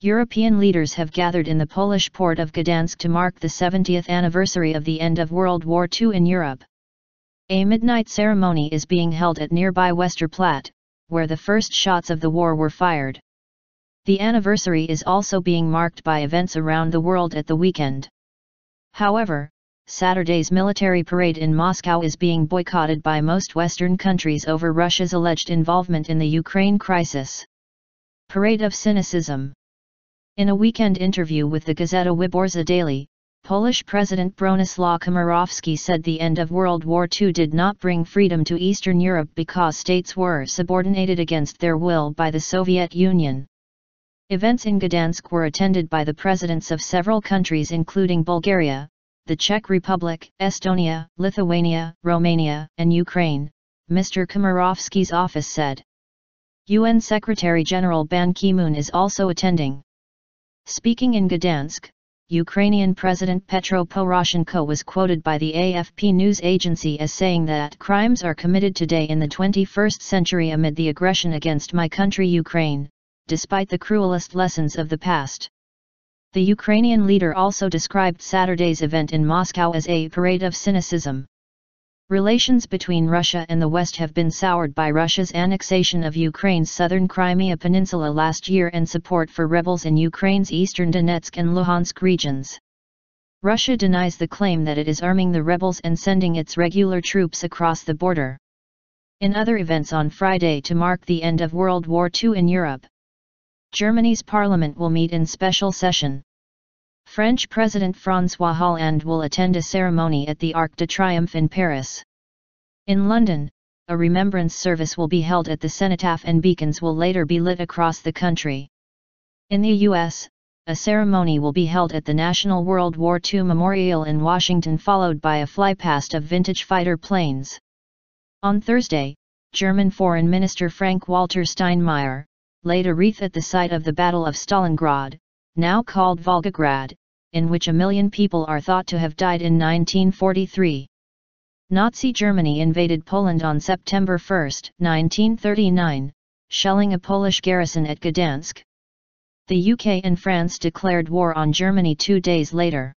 European leaders have gathered in the Polish port of Gdansk to mark the 70th anniversary of the end of World War II in Europe. A midnight ceremony is being held at nearby Westerplatte, where the first shots of the war were fired. The anniversary is also being marked by events around the world at the weekend. However, Saturday's military parade in Moscow is being boycotted by most Western countries over Russia's alleged involvement in the Ukraine crisis. Parade of cynicism. In a weekend interview with the Gazeta Wyborcza daily, Polish President Bronislaw Komorowski said the end of World War II did not bring freedom to Eastern Europe because states were subordinated against their will by the Soviet Union. Events in Gdansk were attended by the presidents of several countries including Bulgaria, the Czech Republic, Estonia, Lithuania, Romania, and Ukraine, Mr. Komorowski's office said. UN Secretary-General Ban Ki-moon is also attending. Speaking in Gdansk, Ukrainian President Petro Poroshenko was quoted by the AFP news agency as saying that crimes are committed today in the 21st century amid the aggression against my country Ukraine, despite the cruelest lessons of the past. The Ukrainian leader also described Saturday's event in Moscow as a parade of cynicism. Relations between Russia and the West have been soured by Russia's annexation of Ukraine's southern Crimea Peninsula last year and support for rebels in Ukraine's eastern Donetsk and Luhansk regions. Russia denies the claim that it is arming the rebels and sending its regular troops across the border. In other events on Friday to mark the end of World War II in Europe, Germany's parliament will meet in special session. French President François Hollande will attend a ceremony at the Arc de Triomphe in Paris. In London, a remembrance service will be held at the Cenotaph and beacons will later be lit across the country. In the U.S., a ceremony will be held at the National World War II Memorial in Washington followed by a flypast of vintage fighter planes. On Thursday, German Foreign Minister Frank-Walter Steinmeier laid a wreath at the site of the Battle of Stalingrad, now called Volgograd, in which 1 million people are thought to have died in 1943. Nazi Germany invaded Poland on September 1, 1939, shelling a Polish garrison at Gdansk. The UK and France declared war on Germany 2 days later.